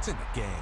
points in the game.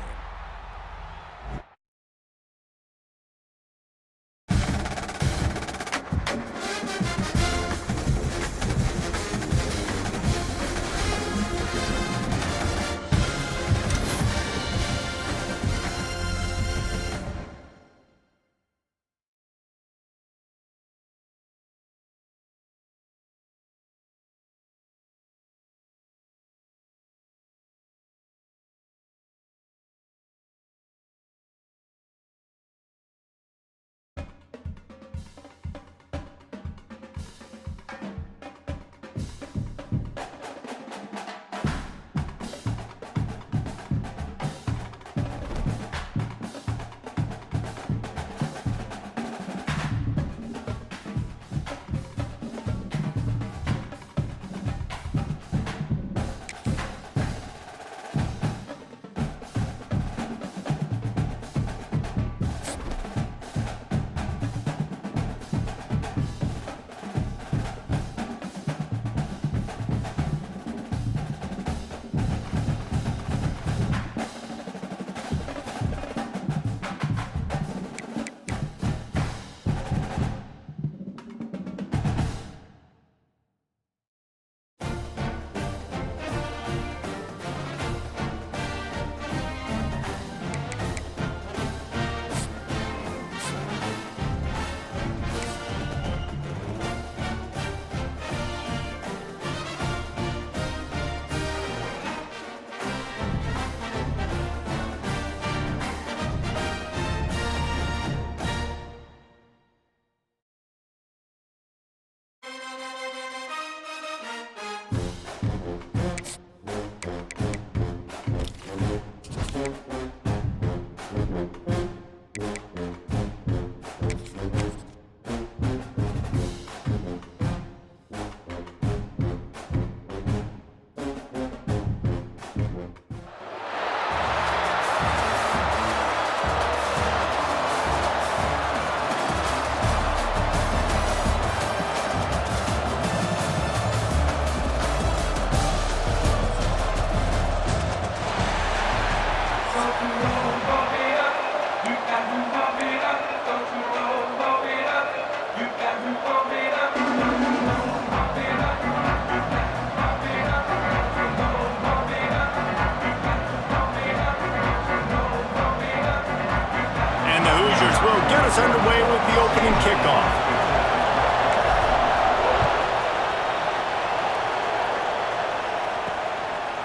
Underway with the opening kickoff.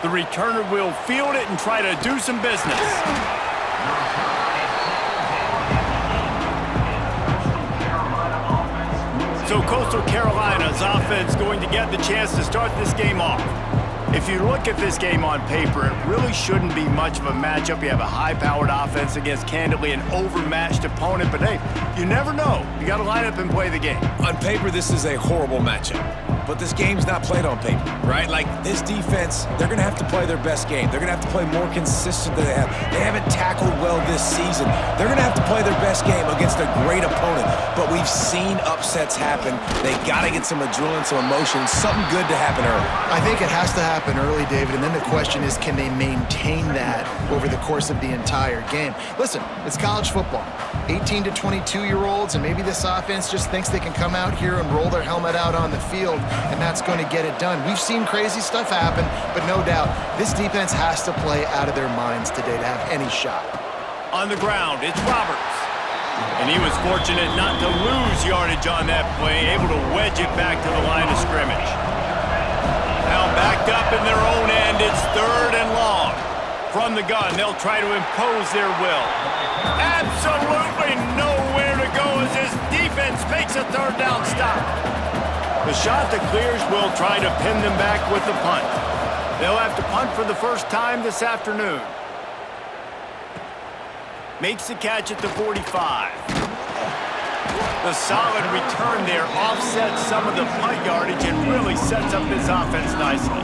The returner will field it and try to do some business. So Coastal Carolina's offense going to get the chance to start this game off. If you look at this game on paper, it really shouldn't be much of a matchup. You have a high-powered offense against, candidly, an overmatched opponent. But, hey, you never know. You got to line up and play the game. On paper, this is a horrible matchup. But this game's not played on paper, right? Like, this defense, they're going to have to play their best game. They're going to have to play more consistent than they have. They haven't tackled well this season. They're going to have to play their best game against a great opponent. But we've seen upsets happen. They got to get some adrenaline, some emotion, something good to happen early. I think it has to happen early, David, and then the question is, can they maintain that over the course of the entire game? Listen, it's college football. 18 to 22-year-olds, and maybe this offense just thinks they can come out here and roll their helmet out on the field, and that's going to get it done. We've seen crazy stuff happen, but no doubt, this defense has to play out of their minds today to have any shot. On the ground, it's Roberts. And he was fortunate not to lose yardage on that play, able to wedge it back to the line of scrimmage. Now backed up in their own end, it's 3rd and long. From the gun, they'll try to impose their will. Absolutely nowhere to go as this defense makes a 3rd down stop. The shot that clears will try to pin them back with the punt. They'll have to punt for the first time this afternoon. Makes the catch at the 45. The solid return there offsets some of the punt yardage and really sets up this offense nicely.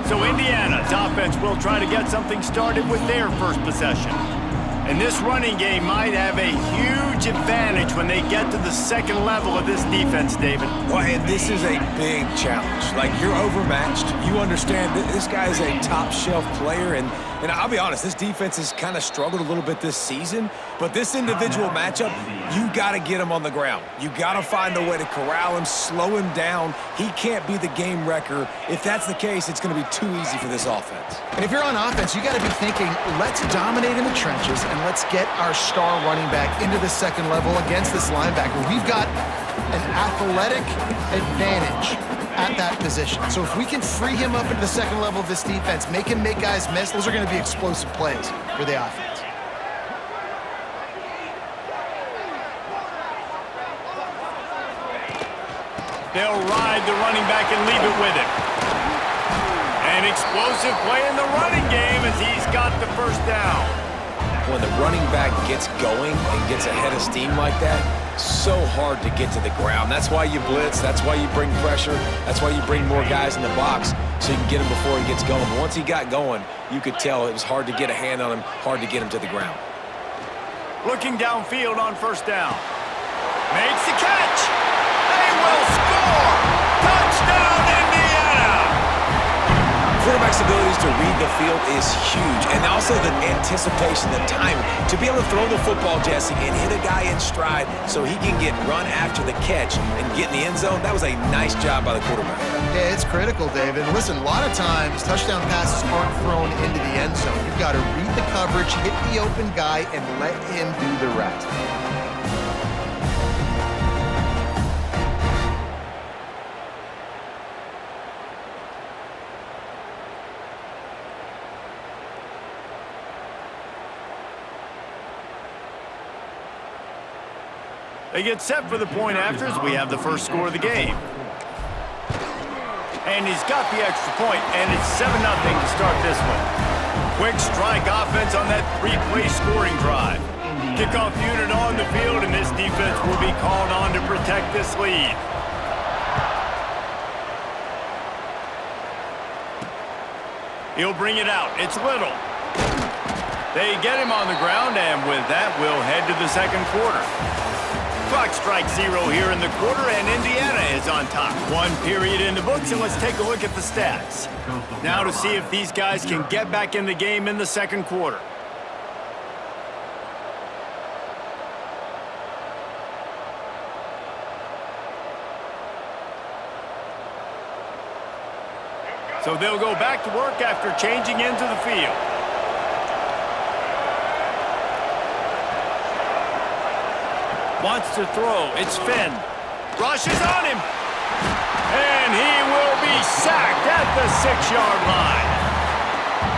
So Indiana's offense will try to get something started with their first possession. And this running game might have a huge advantage when they get to the second level of this defense, David. Well, and this is a big challenge. Like, you're overmatched. You understand that this guy is a top-shelf player, and And I'll be honest, this defense has kind of struggled a little bit this season, but this individual matchup, you got to get him on the ground. You got to find a way to corral him, slow him down. He can't be the game wrecker. If that's the case, it's going to be too easy for this offense. And if you're on offense, you got to be thinking, let's dominate in the trenches and let's get our star running back into the second level against this linebacker. We've got an athletic advantage at that position. So if we can free him up into the second level of this defense, make him make guys miss, those are going to be explosive plays for the offense. They'll ride the running back and leave it with him. An explosive play in the running game as he's got the first down. When the running back gets going and gets ahead of steam like that, so hard to get to the ground. That's why you blitz. That's why you bring pressure. That's why you bring more guys in the box so you can get him before he gets going. But once he got going, you could tell it was hard to get a hand on him, hard to get him to the ground. Looking downfield on first down. Makes the catch. They will score. Touchdown, Indiana. Quarterback's abilities to read the field is huge, and also the anticipation, the timing. To be able to throw the football, Jesse, and hit a guy in stride so he can get run after the catch and get in the end zone, that was a nice job by the quarterback. Yeah, it's critical, David. Listen, a lot of times touchdown passes aren't thrown into the end zone. You've got to read the coverage, hit the open guy, and let him do the rest. They get set for the point after as we have the first score of the game. And he's got the extra point, and it's 7-0 to start this one. Quick strike offense on that three-play scoring drive. Kickoff unit on the field, and this defense will be called on to protect this lead. He'll bring it out. It's Little. They get him on the ground, and with that, we'll head to the second quarter. Clock strikes 0 here in the quarter, and Indiana is on top. One period in the books, and let's take a look at the stats. Now to see if these guys can get back in the game in the second quarter. So they'll go back to work after changing into the field. Wants to throw. It's Finn. Rushes on him. And he will be sacked at the 6-yard line.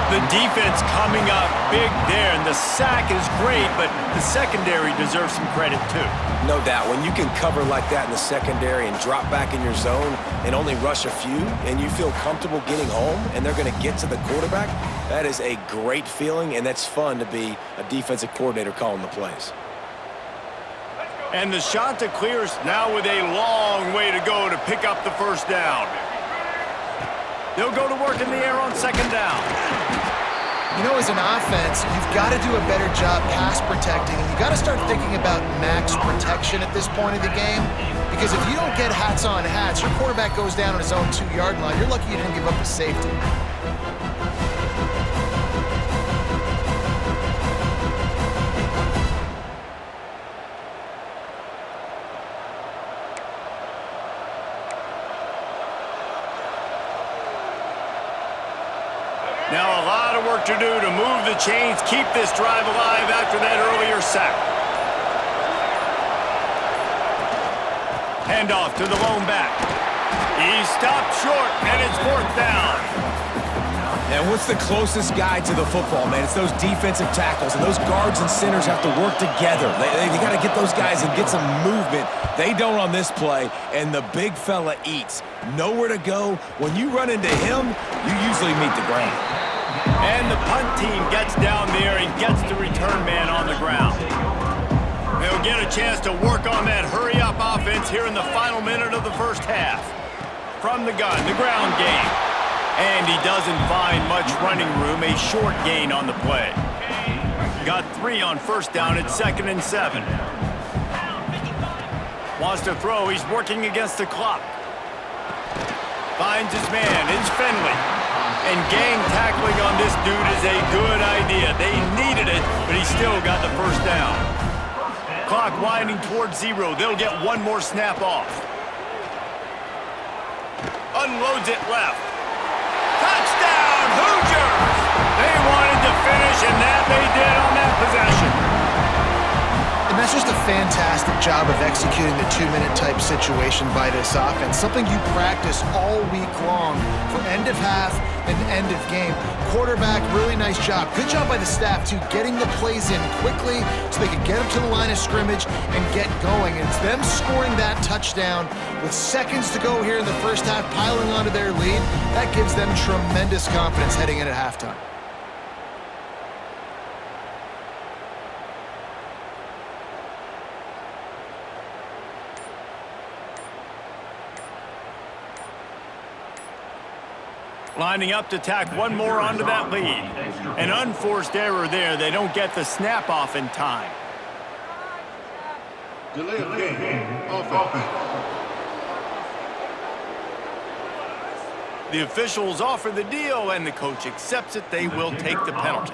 The defense coming up big there, and the sack is great, but the secondary deserves some credit too. No doubt. When you can cover like that in the secondary and drop back in your zone and only rush a few, and you feel comfortable getting home, and they're going to get to the quarterback, that is a great feeling, and that's fun to be a defensive coordinator calling the plays. And the shot to clears now with a long way to go to pick up the first down. They'll go to work in the air on second down. You know, as an offense, you've got to do a better job pass protecting, and you've got to start thinking about max protection at this point of the game, because if you don't get hats on hats, your quarterback goes down on his own 2-yard line. You're lucky you didn't give up a safety. Now a lot of work to do to move the chains, keep this drive alive after that earlier sack. Handoff to the lone back. He's stopped short, and it's 4th down. And what's the closest guy to the football, man? It's those defensive tackles, and those guards and centers have to work together. They got to get those guys and get some movement. They don't on this play, and the big fella eats. Nowhere to go. When you run into him, you usually meet the ground. And the punt team gets down there and gets the return man on the ground. They'll get a chance to work on that hurry-up offense here in the final minute of the first half. From the gun, the ground game. And he doesn't find much running room, a short gain on the play. Got 3 on first down at 2nd and 7. Wants to throw, he's working against the clock. Finds his man. It's Finley. And gang tackling on this dude is a good idea. They needed it, but he still got the first down. Clock winding towards 0. They'll get one more snap off. Unloads it left. Touchdown, Hoosiers! They wanted to finish, and that they did on that possession. And that's just a fantastic job of executing the two-minute type situation by this offense. Something you practice all week long for end of half and end of game. Quarterback, really nice job. Good job by the staff, too, getting the plays in quickly so they could get up to the line of scrimmage and get going. And it's them scoring that touchdown with seconds to go here in the first half, piling onto their lead. That gives them tremendous confidence heading in at halftime. Lining up to tack one more onto that lead. An unforced error there. They don't get the snap off in time. Delay of game. Offense. The officials offer the deal, and the coach accepts it. They will take the penalty.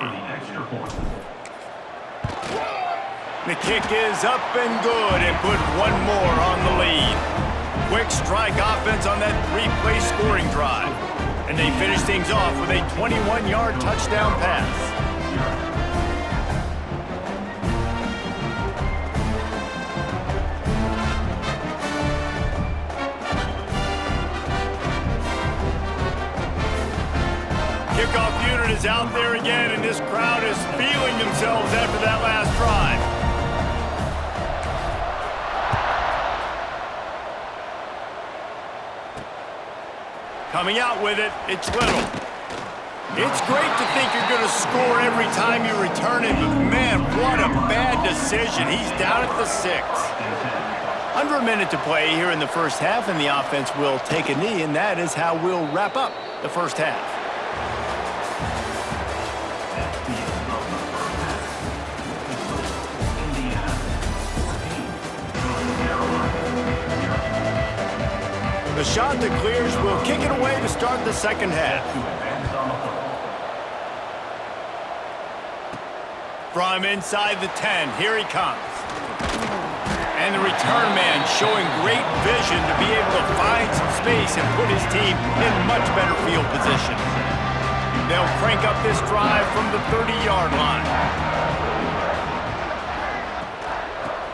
The kick is up and good, and put one more on the lead. Quick strike offense on that three-play scoring drive. And they finish things off with a 21-yard touchdown pass. Kickoff unit is out there again, and this crowd is feeling themselves after that last drive. Coming out with it, it's Little. It's great to think you're going to score every time you return it, but man, what a bad decision. He's down at the 6. Under a minute to play here in the first half, and the offense will take a knee, and that is how we'll wrap up the first half. The shot that clears will kick it away to start the second half. From inside the 10, here he comes. And the return man showing great vision to be able to find some space and put his team in much better field position. They'll crank up this drive from the 30-yard line.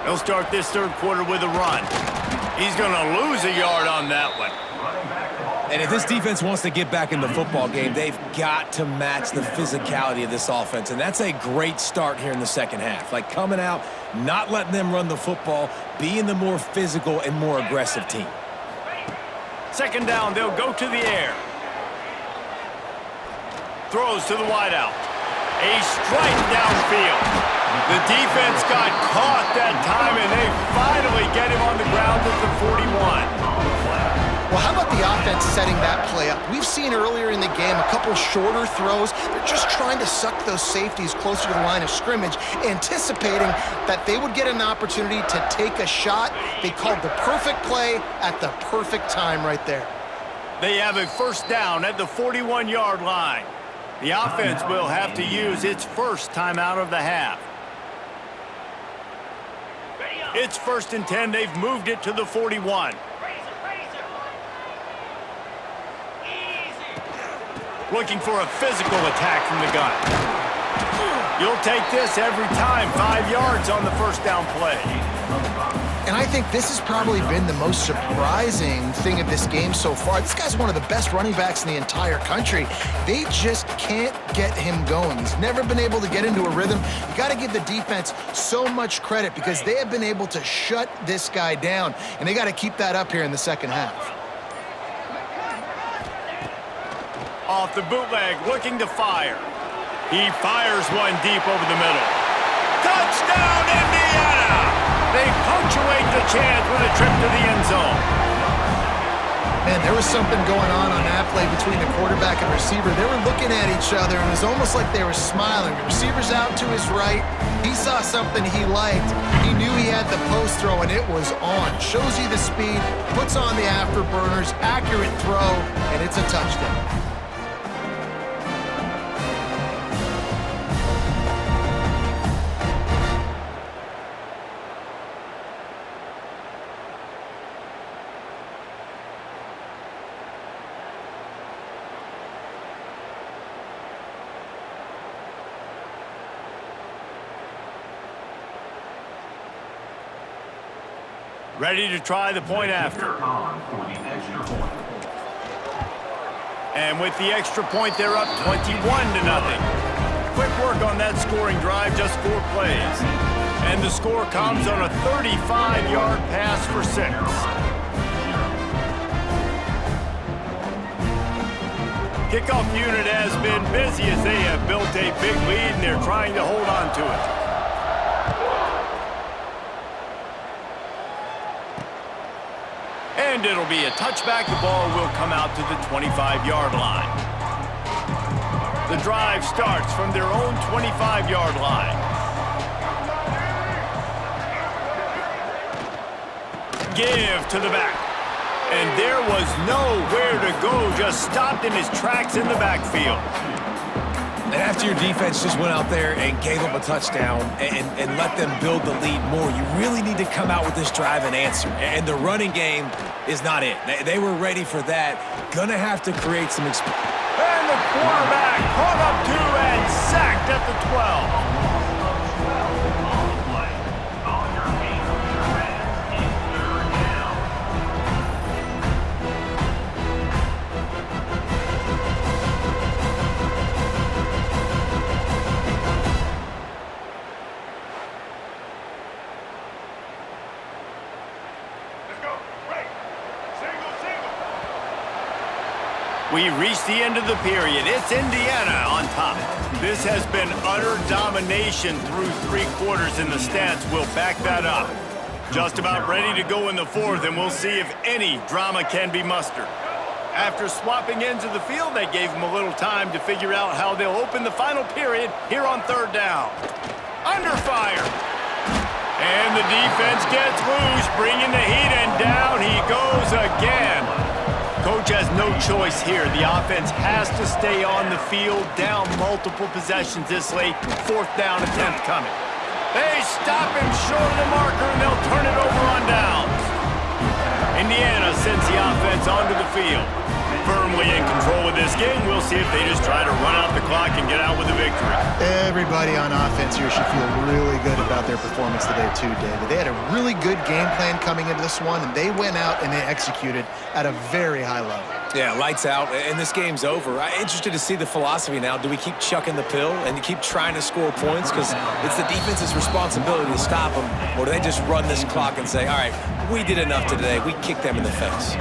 They'll start this third quarter with a run. He's going to lose a yard on that one. And if this defense wants to get back in the football game, they've got to match the physicality of this offense. And that's a great start here in the second half. Like coming out, not letting them run the football, being the more physical and more aggressive team. Second down, they'll go to the air. Throws to the wideout. A strike downfield. The defense got caught that time, and they finally get him on the ground at the 41. Well, how about the offense setting that play up? We've seen earlier in the game a couple shorter throws. They're just trying to suck those safeties closer to the line of scrimmage, anticipating that they would get an opportunity to take a shot. They called the perfect play at the perfect time right there. They have a first down at the 41-yard line. The offense will have to use its first timeout of the half. It's 1st and 10. They've moved it to the 41. Looking for a physical attack from the gun. You'll take this every time. 5 yards on the first down play. And I think this has probably been the most surprising thing of this game so far. This guy's one of the best running backs in the entire country. They just can't get him going. He's never been able to get into a rhythm. You got to give the defense so much credit because they have been able to shut this guy down, and they got to keep that up here in the second half. Off the bootleg, looking to fire. He fires one deep over the middle. Touchdown, Indiana! They punctuate the chance with a trip to the end zone. Man, there was something going on that play between the quarterback and receiver. They were looking at each other, and it was almost like they were smiling. The receiver's out to his right. He saw something he liked. He knew he had the post throw, and it was on. Shows you the speed, puts on the afterburners, accurate throw, and it's a touchdown. Ready to try the point after. And with the extra point, they're up 21-0. Quick work on that scoring drive, just 4 plays. And the score comes on a 35-yard pass for 6. Kickoff unit has been busy as they have built a big lead, and they're trying to hold on to it. And it'll be a touchback. The ball will come out to the 25-yard line. The drive starts from their own 25-yard line. Give to the back. And there was nowhere to go, just stopped in his tracks in the backfield. And after your defense just went out there and gave them a touchdown and let them build the lead more, you really need to come out with this drive and answer. And the running game is not it. They were ready for that. Gonna have to create some experience. And the quarterback caught up to and sacked at the 12. We reached the end of the period. It's Indiana on top. This has been utter domination through 3 quarters, and the stats will back that up. Just about ready to go in the 4th, and we'll see if any drama can be mustered. After swapping ends of the field, they gave them a little time to figure out how they'll open the final period here on 3rd down. Under fire. And the defense gets loose, bringing the heat, and down he goes again. Coach has no choice here. The offense has to stay on the field, down multiple possessions this late. 4th down attempt coming. They stop him short of the marker, and they'll turn it over on downs. Indiana sends the offense onto the field. Firmly in control of this game. We'll see if they just try to run out the clock and get out with a victory. Everybody on offense here should feel really good about their performance today too, David. They had a really good game plan coming into this one, and they went out and they executed at a very high level. Yeah, lights out, and this game's over. I'm interested to see the philosophy now. Do we keep chucking the pill and keep trying to score points because it's the defense's responsibility to stop them, or do they just run this clock and say, all right, we did enough today. We kicked them in the face.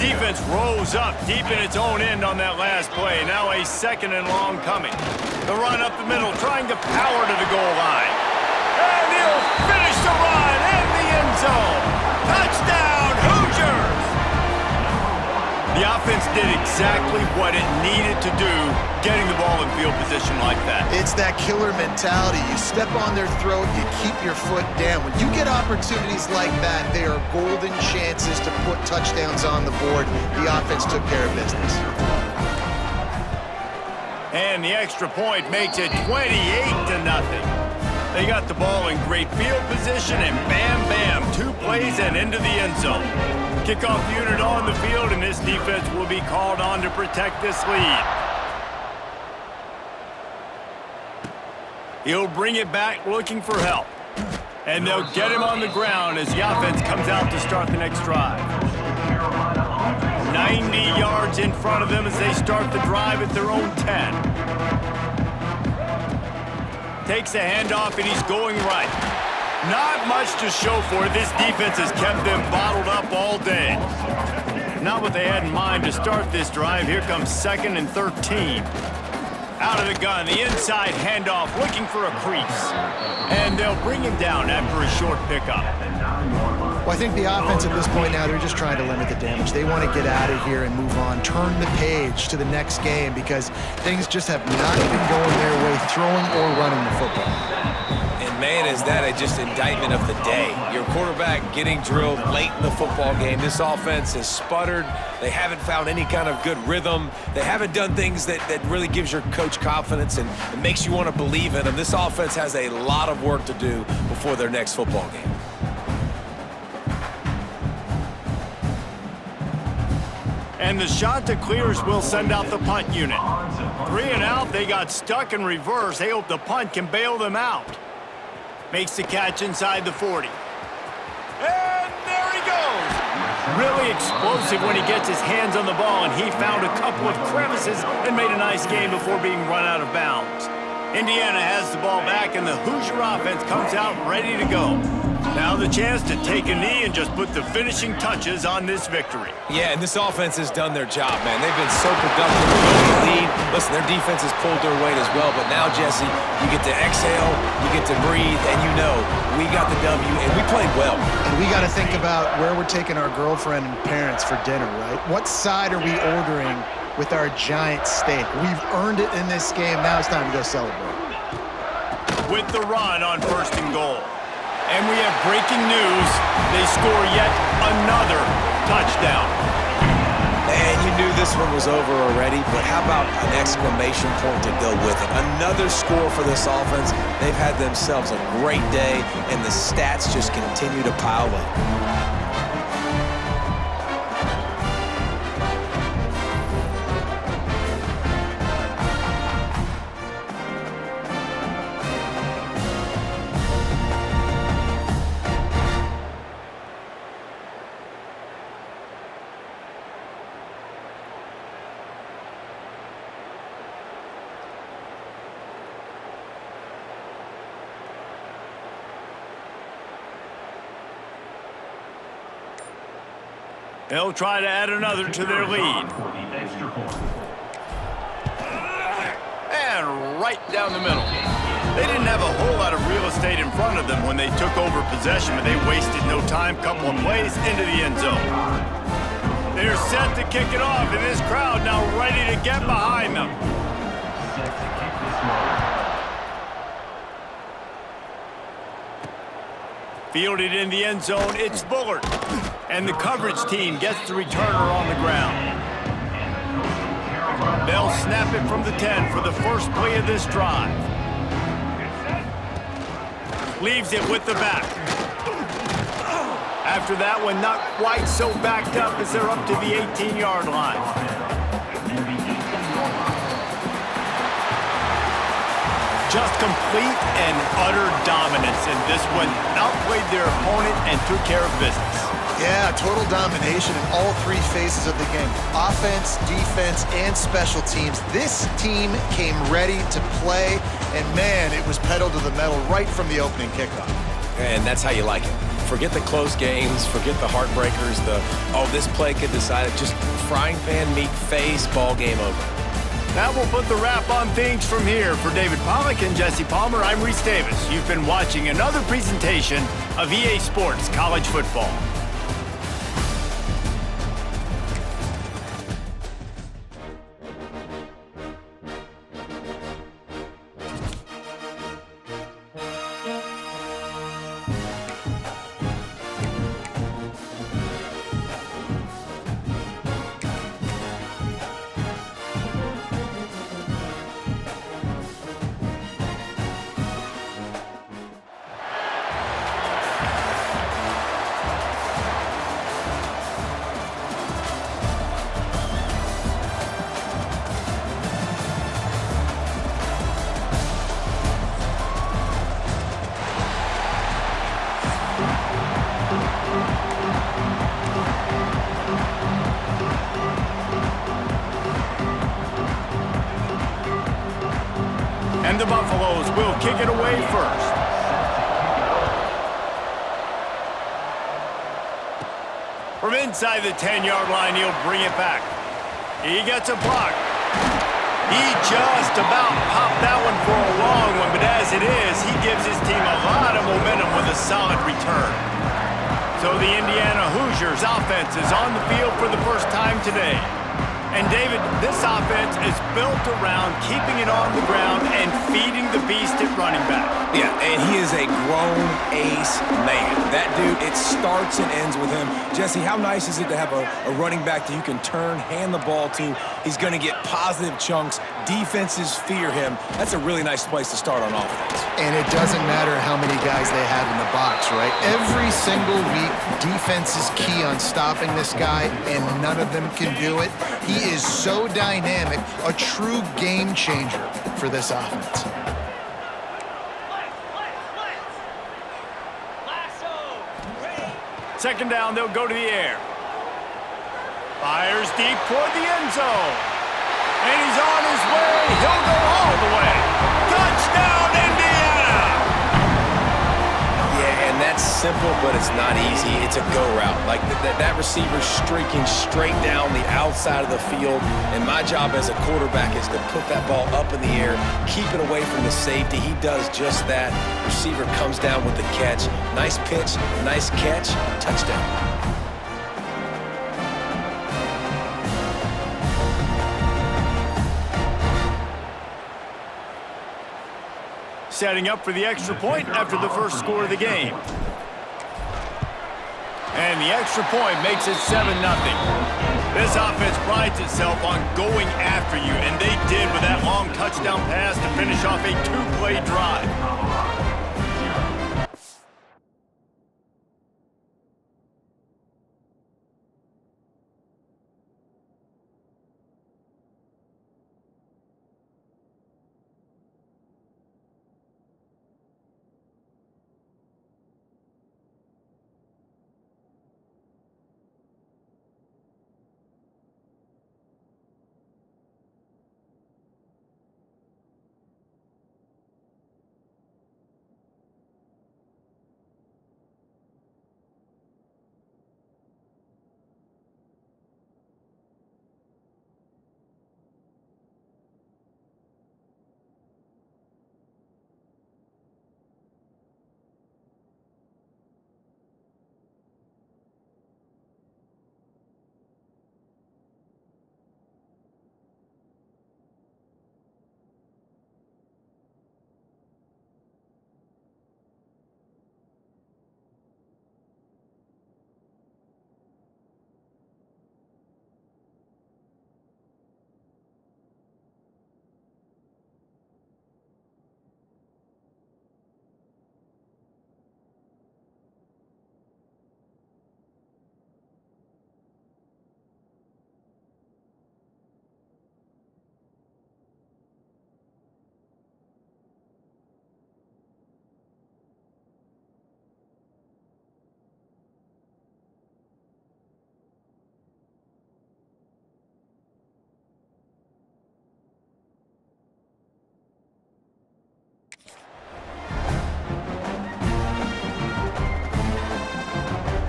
Defense rose up deep in its own end on that last play. Now a 2nd and long coming. The run up the middle, trying to power to the goal line. And he'll finish the run in the end zone. Touchdown, Hoosiers! The offense did exactly what it needed to do, getting the ball in field position like that. It's that killer mentality. You step on their throat, you keep your foot down. When you get opportunities like that, they are golden chances to put touchdowns on the board. The offense took care of business. And the extra point makes it 28-0. They got the ball in great field position, and bam, bam, 2 plays and into the end zone. Kickoff unit on the field, and this defense will be called on to protect this lead. He'll bring it back looking for help. And they'll get him on the ground as the offense comes out to start the next drive. 90 yards in front of them as they start the drive at their own 10. Takes the handoff, and he's going right. Not much to show for it. This defense has kept them bottled up all day. Not what they had in mind to start this drive. Here comes 2nd and 13. Out of the gun, the inside handoff, looking for a crease. And they'll bring him down after a short pickup. Well, I think the offense at this point now, they're just trying to limit the damage. They want to get out of here and move on, turn the page to the next game because things just have not been going their way, throwing or running the football. And man, is that just indictment of the day. Your quarterback getting drilled late in the football game. This offense has sputtered. They haven't found any kind of good rhythm. They haven't done things that really gives your coach confidence and makes you want to believe in them. This offense has a lot of work to do before their next football game. And the shot that clears will send out the punt unit. 3 and out, they got stuck in reverse. They hope the punt can bail them out. Makes the catch inside the 40. And there he goes. Really explosive when he gets his hands on the ball, and he found a couple of crevices and made a nice game before being run out of bounds. Indiana has the ball back, and the Hoosier offense comes out ready to go. Now the chance to take a knee and just put the finishing touches on this victory. Yeah, and this offense has done their job, man. They've been so productive in the lead. Listen, their defense has pulled their weight as well, but now, Jesse, you get to exhale, you get to breathe, and you know we got the W, and we played well. And we got to think about where we're taking our girlfriend and parents for dinner, right? What side are we ordering with our giant steak? We've earned it in this game. Now it's time to go celebrate. With the run on 1st and goal. And we have breaking news. They score yet another touchdown. Man, you knew this one was over already, but how about an exclamation point to go with it? Another score for this offense. They've had themselves a great day, and the stats just continue to pile up. They'll try to add another to their lead. And right down the middle. They didn't have a whole lot of real estate in front of them when they took over possession, but they wasted no time. Couple of plays into the end zone. They're set to kick it off, and this crowd now ready to get behind them. Fielded in the end zone, it's Bullard. And the coverage team gets the returner on the ground. They'll snap it from the 10 for the first play of this drive. Leaves it with the back. After that one, not quite so backed up as they're up to the 18-yard line. Just complete and utter dominance in this one. Outplayed their opponent and took care of business. Yeah, total domination in all 3 phases of the game. Offense, defense, and special teams. This team came ready to play, and man, it was pedal to the metal right from the opening kickoff. And that's how you like it. Forget the close games, forget the heartbreakers, this play could decide it. Just frying pan meat face, ball game over. That will put the wrap on things from here. For David Pollack and Jesse Palmer, I'm Reese Davis. You've been watching another presentation of EA Sports College Football. And the Buffaloes will kick it away first. From inside the 10-yard line, he'll bring it back. He gets a block. He just about popped that one for a long one, but as it is, he gives his team a lot of momentum with a solid return. So the Indiana Hoosiers offense is on the field for the first time today. And David, this offense is built around keeping it on the ground and feeding the beast at running back. Yeah, and he is a grown ace man. That dude, it starts and ends with him. Jesse, how nice is it to have a running back that you can turn, hand the ball to? He's going to get positive chunks. Defenses fear him. That's a really nice place to start on offense. And it doesn't matter how many guys they have in the box, right? Every single week, defense is key on stopping this guy, and none of them can do it. He is so dynamic, a true game changer for this offense. Second down, they'll go to the air. Fires deep toward the end zone. And he's on his way. He'll go all the way. Touchdown, Indiana! Yeah, and that's simple, but it's not easy. It's a go route. Like that receiver's streaking straight down the outside of the field, and my job as a quarterback is to put that ball up in the air, keep it away from the safety. He does just that. Receiver comes down with the catch. Nice pitch, nice catch, touchdown. Setting up for the extra point after the first score of the game. And the extra point makes it 7-0. This offense prides itself on going after you, and they did with that long touchdown pass to finish off a two-play drive.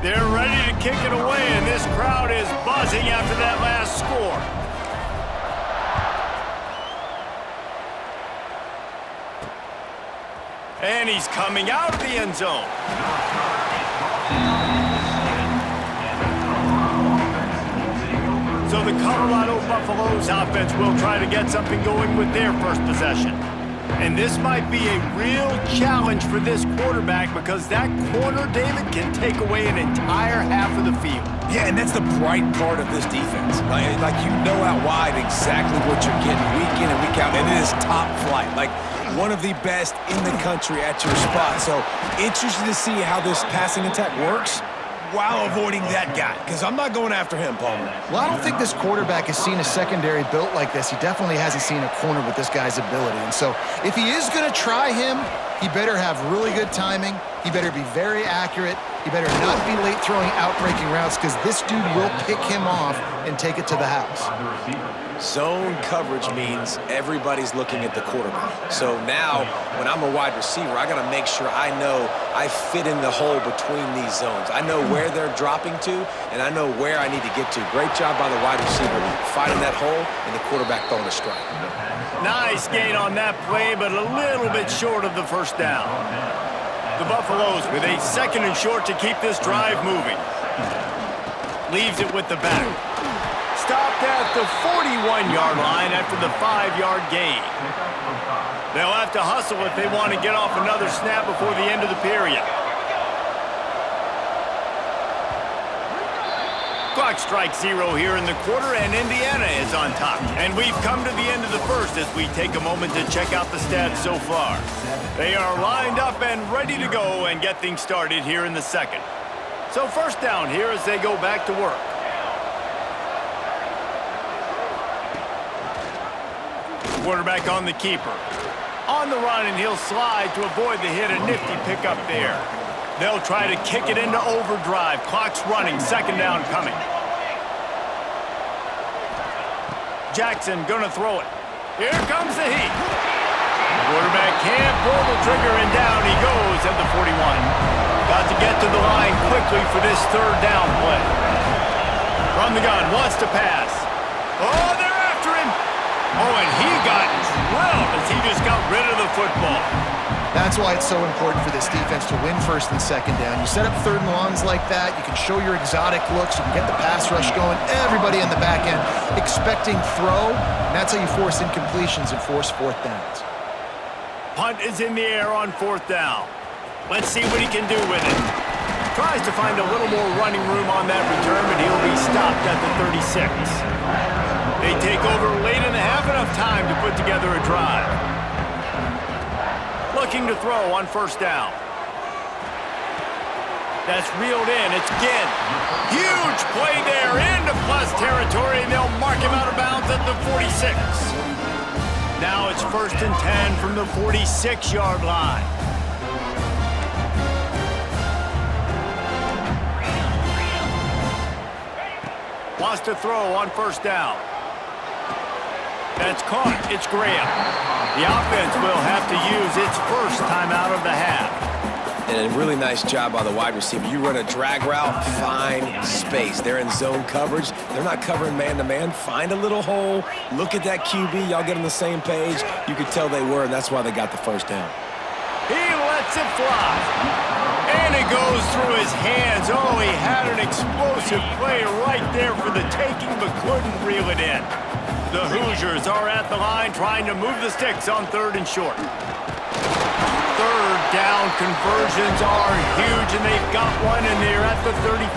They're ready to kick it away, and this crowd is buzzing after that last score. And he's coming out of the end zone. So the Colorado Buffaloes offense will try to get something going with their first possession. And this might be a real challenge for this quarterback because that corner, David, can take away an entire half of the field. Yeah, and that's the bright part of this defense. Like you know out wide exactly what you're getting week in and week out, and it is top flight. Like one of the best in the country at your spot. So interested to see how this passing attack works while avoiding that guy, because I'm not going after him, Palmer. Well, I don't think this quarterback has seen a secondary built like this. He definitely hasn't seen a corner with this guy's ability. And so if he is going to try him, he better have really good timing. He better be very accurate. He better not be late throwing out-breaking routes because this dude will pick him off and take it to the house. Zone coverage means everybody's looking at the quarterback. So now, when I'm a wide receiver, I got to make sure I know I fit in the hole between these zones. I know where they're dropping to, and I know where I need to get to. Great job by the wide receiver finding that hole, and the quarterback throwing a strike. Nice gain on that play, but a little bit short of the first down. The Buffaloes with a 2nd and short to keep this drive moving. Leaves it with the back. Stopped at the 41-yard line after the 5-yard gain. They'll have to hustle if they want to get off another snap before the end of the period. Clock strikes 0 here in the quarter, and Indiana is on top. And we've come to the end of the first as we take a moment to check out the stats so far. They are lined up and ready to go and get things started here in the second. So first down here as they go back to work. Quarterback on the keeper. On the run, and he'll slide to avoid the hit. A nifty pickup there. They'll try to kick it into overdrive. Clock's running. 2nd down coming. Jackson gonna throw it. Here comes the heat. Quarterback can't pull the trigger, and down he goes at the 41. Got to get to the line quickly for this 3rd down play. From the gun, wants to pass. Oh, they're after him. Oh, and he got drilled as he just got rid of the football. That's why it's so important for this defense to win 1st and 2nd down. You set up 3rd and longs like that, you can show your exotic looks, you can get the pass rush going, everybody in the back end expecting throw, and that's how you force incompletions and force 4th downs. Punt is in the air on 4th down. Let's see what he can do with it. Tries to find a little more running room on that return, but he'll be stopped at the 36. They take over late in the half, enough time to put together a drive. Looking to throw on 1st down. That's reeled in. It's Ginn. Huge play there into plus territory, and they'll mark him out of bounds at the 46. Now it's 1st and 10 from the 46-yard line. Wants to throw on 1st down. That's caught. It's Graham. The offense will have to use its 1st timeout of the half. And a really nice job by the wide receiver. You run a drag route, find space. They're in zone coverage. They're not covering man-to-man. Find a little hole. Look at that QB. Y'all get on the same page. You could tell they were, and that's why they got the 1st down. He lets it fly. And it goes through his hands. Oh, he had an explosive play right there for the taking, but couldn't reel it in. The Hoosiers are at the line trying to move the sticks on 3rd and short. 3rd down conversions are huge, and they've got one, and they're at the 35.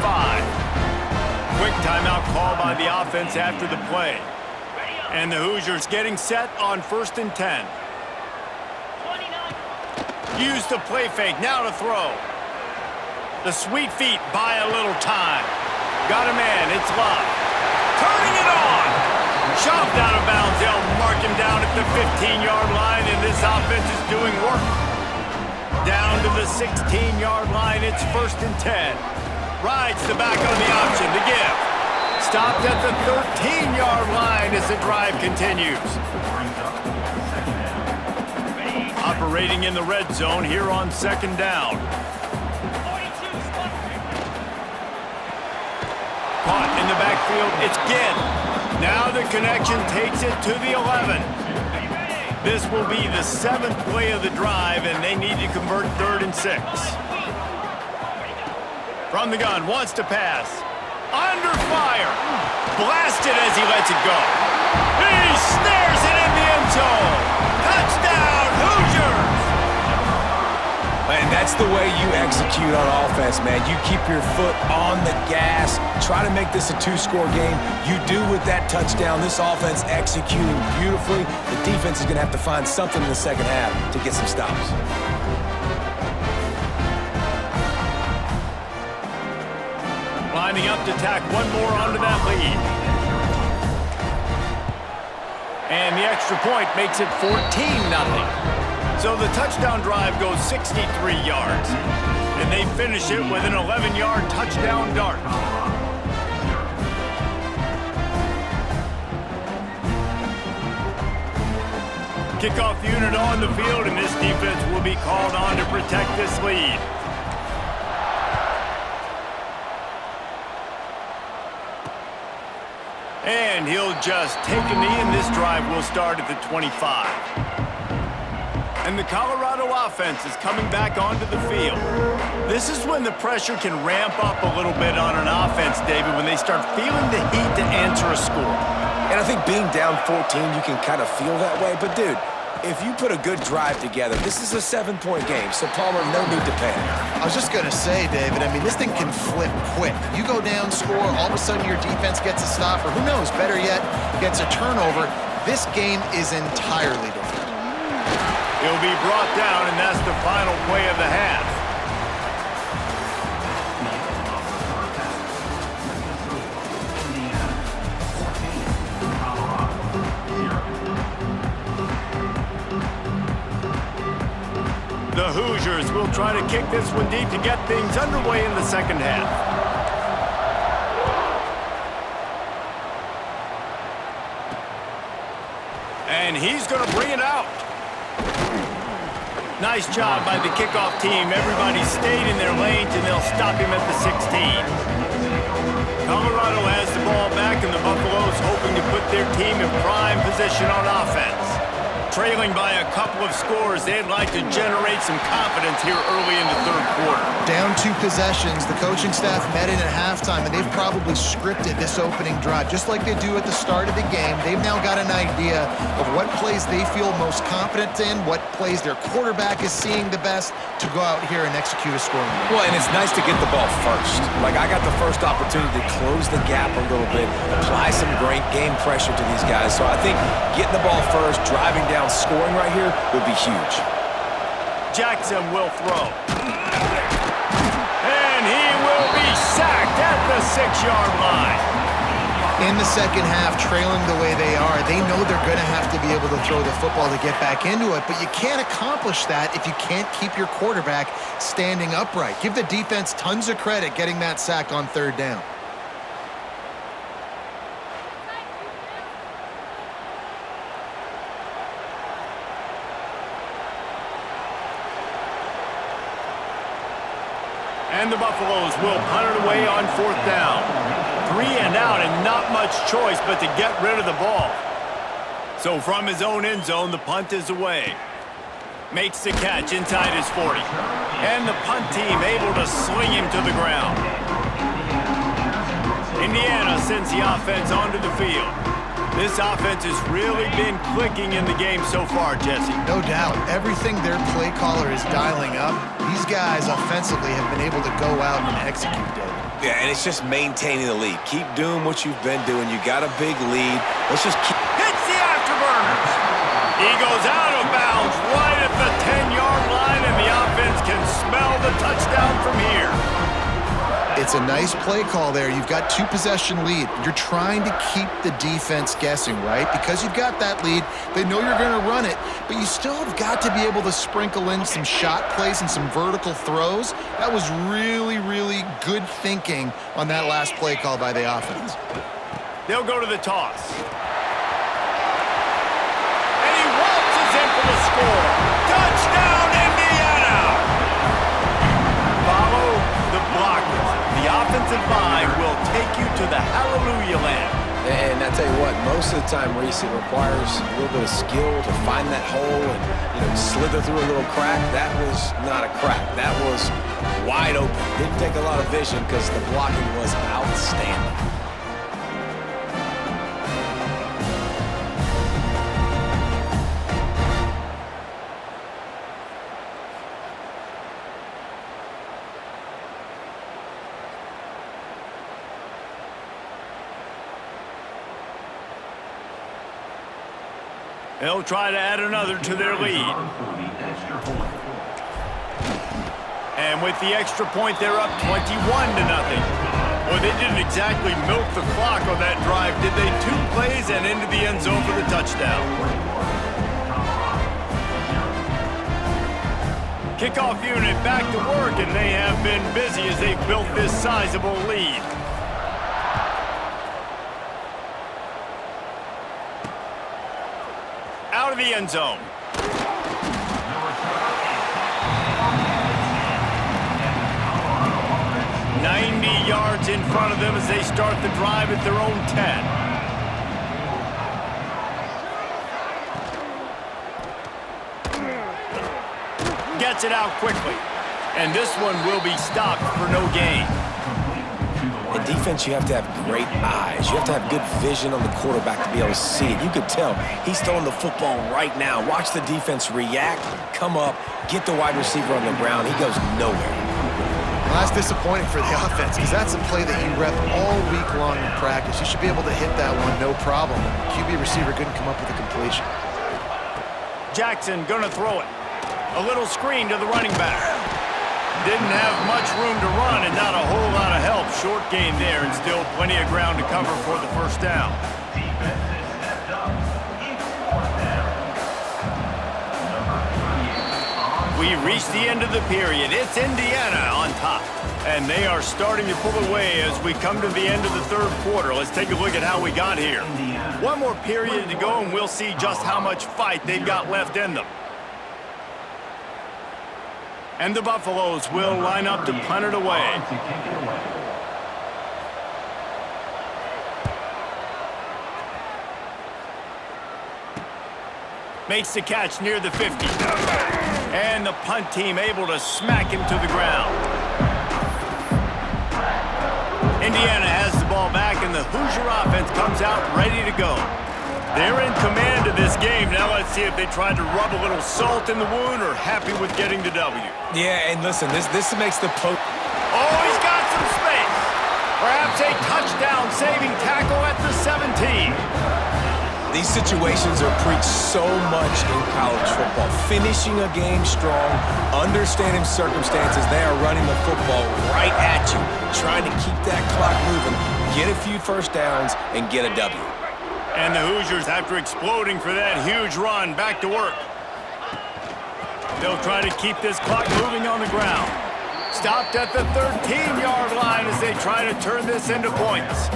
Quick timeout call by the offense after the play. And the Hoosiers getting set on 1st and 10. Use the play fake, now to throw. The sweet feet buy a little time. Got a man, it's Love. Turning it on! Shoved out of bounds, they'll mark him down at the 15-yard line, and this offense is doing work. Down to the 16-yard line, it's 1st and 10. Rides the back on the option to give. Stopped at the 13-yard line as the drive continues. Operating in the red zone here on 2nd down. Caught in the backfield, it's Ginn. Now the connection takes it to the 11. This will be the 7th play of the drive, and they need to convert 3rd and 6. From the gun, wants to pass. Under fire. Blasted as he lets it go. He snares it in the end zone. Touchdown, Hoosiers! And that's the way you execute on offense, man. You keep your foot on the gas. Try to make this a 2-score game. You do with that touchdown. This offense executing beautifully. The defense is going to have to find something in the second half to get some stops. Lining up to tack one more onto that lead. And the extra point makes it 14-0. So the touchdown drive goes 63 yards. And they finish it with an 11-yard touchdown dart. Kickoff unit on the field, and this defense will be called on to protect this lead. And he'll just take a knee, and this drive will start at the 25. And the Colorado offense is coming back onto the field. This is when the pressure can ramp up a little bit on an offense, David, when they start feeling the heat to answer a score. And I think being down 14, you can kind of feel that way. But, dude, if you put a good drive together, this is a 7-point game, so Palmer, no need to panic. I was just going to say, David, I mean, this thing can flip quick. You go down, score, all of a sudden your defense gets a stop, or who knows, better yet, gets a turnover. This game is entirely different. He'll be brought down, and that's the final play of the half. The Hoosiers will try to kick this one deep to get things underway in the second half. And he's going to bring it out. Nice job by the kickoff team. Everybody stayed in their lanes, and they'll stop him at the 16. Colorado has the ball back, and the Buffaloes hoping to put their team in prime position on offense. Trailing by a couple of scores, they'd like to generate some confidence here early in the third quarter. Down 2 possessions, the coaching staff met in at halftime, and they've probably scripted this opening drive, just like they do at the start of the game. They've now got an idea of what plays they feel most confident in, what plays their quarterback is seeing the best to go out here and execute a scoring. Well, and it's nice to get the ball first. Like, I got the first opportunity to close the gap a little bit, apply some great game pressure to these guys. So I think getting the ball first, driving down, scoring right here would be huge. Jackson will throw. And he will be sacked at the 6-yard line. In the second half, trailing the way they are, they know they're going to have to be able to throw the football to get back into it, but you can't accomplish that if you can't keep your quarterback standing upright. Give the defense tons of credit getting that sack on third down. And the Buffaloes will punt it away on 4th down. 3 and out, and not much choice but to get rid of the ball. So from his own end zone, the punt is away. Makes the catch inside his 40. And the punt team able to sling him to the ground. Indiana sends the offense onto the field. This offense has really been clicking in the game so far, Jesse. No doubt. Everything their play caller is dialing up, these guys offensively have been able to go out and execute, David. Yeah, and it's just maintaining the lead. Keep doing what you've been doing. You got a big lead. Let's just keep... Hits the afterburners. He goes out of bounds right at the 10-yard line, and the offense can smell the touchdown from here. It's a nice play call there. You've got 2-possession lead. You're trying to keep the defense guessing, right? Because you've got that lead, they know you're going to run it, but you still have got to be able to sprinkle in some shot plays and some vertical throws. That was really, really good thinking on that last play call by the offense. They'll go to the toss. And he waltzes in for the score. Touchdown, Indiana! Follow the blockers. The offensive line will take you to the hallelujah land. And I tell you what, most of the time, Reese, it requires a little bit of skill to find that hole and slither through a little crack. That was not a crack. That was wide open. Didn't take a lot of vision because the blocking was outstanding. They'll try to add another to their lead. And with the extra point, they're up 21-0. Well, they didn't exactly milk the clock on that drive, did they? 2 plays and into the end zone for the touchdown. Kickoff unit back to work, and they have been busy as they've built this sizable lead. Out of the end zone. "90 yards in front of them as they start the drive at their own 10. cuts it out quickly. And this one will be stopped for no gain. In defense, you have to have great eyes. You have to have good vision on the quarterback to be able to see it. You could tell he's throwing the football right now. Watch the defense react, come up, get the wide receiver on the ground. He goes nowhere. Well, that's disappointing for the offense because that's a play that you rep all week long in practice. You should be able to hit that one no problem. QB receiver couldn't come up with a completion. Jackson gonna throw it. A little screen to the running back. Didn't have much room to run and not a whole lot of help. Short gain there and still plenty of ground to cover for the first down. We reached the end of the period. It's Indiana on top. And they are starting to pull away as we come to the end of the third quarter. Let's take a look at how we got here. One more period to go and we'll see just how much fight they've got left in them. And the Buffaloes will line up to punt it away. Makes the catch near the 50. And the punt team able to smack him to the ground. Indiana has the ball back, and the Hoosier offense comes out ready to go. They're in command of this game. Now let's see if they tried to rub a little salt in the wound or happy with getting the W. Yeah, and listen, this makes the post. Oh, he's got some space. Perhaps a touchdown-saving tackle at the 17. These situations are preached so much in college football. Finishing a game strong, understanding circumstances. They are running the football right at you, trying to keep that clock moving, get a few first downs, and get a W. And the Hoosiers, after exploding for that huge run, back to work. They'll try to keep this clock moving on the ground. Stopped at the 13-yard line as they try to turn this into points.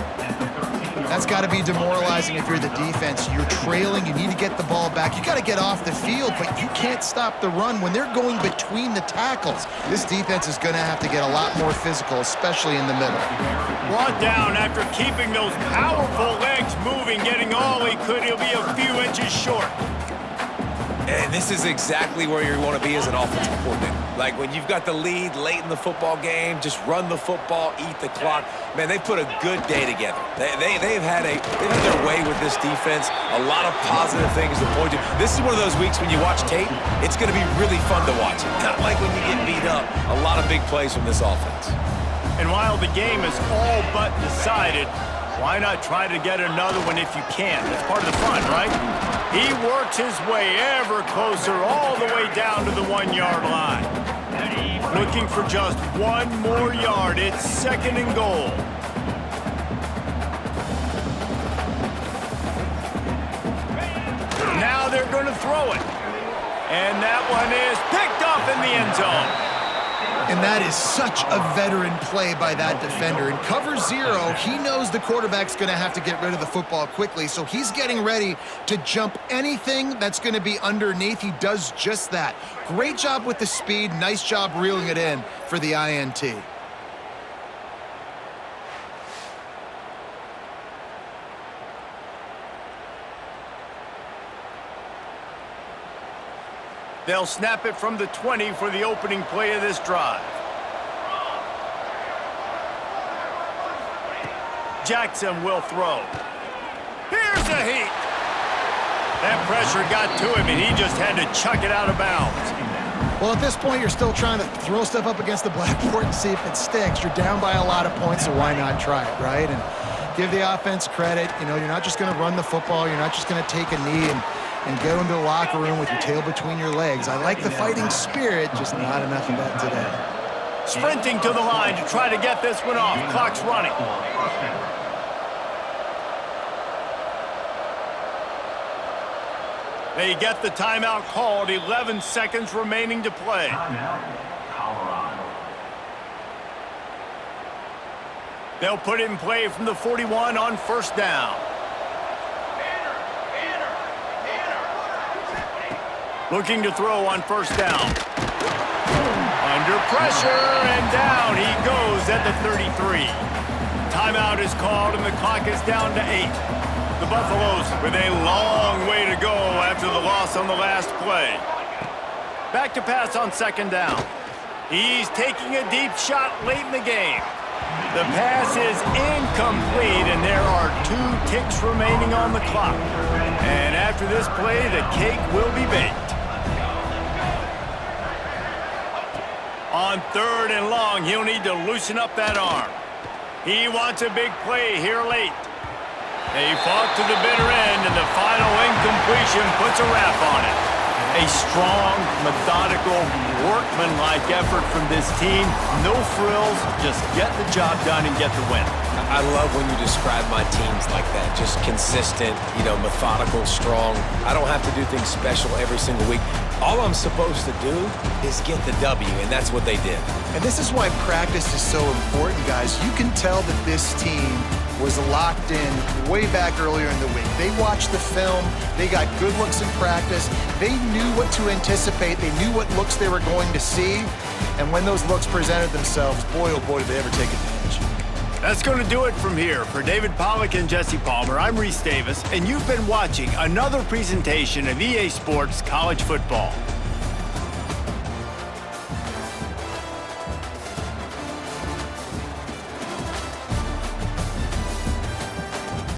That's got to be demoralizing if you're the defense. You're trailing. You need to get the ball back. You got to get off the field, but you can't stop the run when they're going between the tackles. This defense is going to have to get a lot more physical, especially in the middle. Brought down after keeping those powerful legs moving, getting all he could. He'll be a few inches short. And this is exactly where you want to be as an offensive coordinator. Like when you've got the lead late in the football game, just run the football, eat the clock. Man, they put a good day together. They've had their way with this defense. A lot of positive things to point to. This is one of those weeks when you watch tape, it's going to be really fun to watch it. Not like when you get beat up. A lot of big plays from this offense. And while the game is all but decided, why not try to get another one if you can? That's part of the fun, right? He works his way ever closer all the way down to the 1-yard line. Looking for just one more yard. It's 2nd and goal. Now they're going to throw it. And that one is picked up in the end zone. And that is such a veteran play by that defender. In cover 0, he knows the quarterback's going to have to get rid of the football quickly, so he's getting ready to jump anything that's going to be underneath. He does just that. Great job with the speed. Nice job reeling it in for the INT. They'll snap it from the 20 for the opening play of this drive. Jackson will throw. Here's a heat. That pressure got to him, and he just had to chuck it out of bounds. Well, at this point, you're still trying to throw stuff up against the blackboard and see if it sticks. You're down by a lot of points, so why not try it, right? And give the offense credit. You know, you're not just going to run the football. You're not just going to take a knee and go into the locker room with your tail between your legs. I like the fighting spirit, just not enough of that today. Sprinting to the line to try to get this one off. Clock's running. They get the timeout called. 11 seconds remaining to play. They'll put it in play from the 41 on 1st down. Looking to throw on 1st down. Under pressure, and down he goes at the 33. Timeout is called, and the clock is down to 8. The Buffaloes with a long way to go after the loss on the last play. Back to pass on second down. He's taking a deep shot late in the game. The pass is incomplete, and there are 2 ticks remaining on the clock. And after this play, the cake will be baked. On 3rd and long, he'll need to loosen up that arm. He wants a big play here late. They fought to the bitter end, and the final incompletion puts a wrap on it. A strong, methodical, workmanlike effort from this team. No frills, just get the job done and get the win. I love when you describe my teams like that. Just consistent, methodical, strong. I don't have to do things special every single week. All I'm supposed to do is get the W, and that's what they did. And this is why practice is so important, guys. You can tell that this team was locked in way back earlier in the week. They watched the film. They got good looks in practice. They knew what to anticipate. They knew what looks they were going to see. And when those looks presented themselves, boy, oh boy, did they ever take advantage. That's going to do it from here. For David Pollack and Jesse Palmer, I'm Reese Davis, and you've been watching another presentation of EA Sports College Football.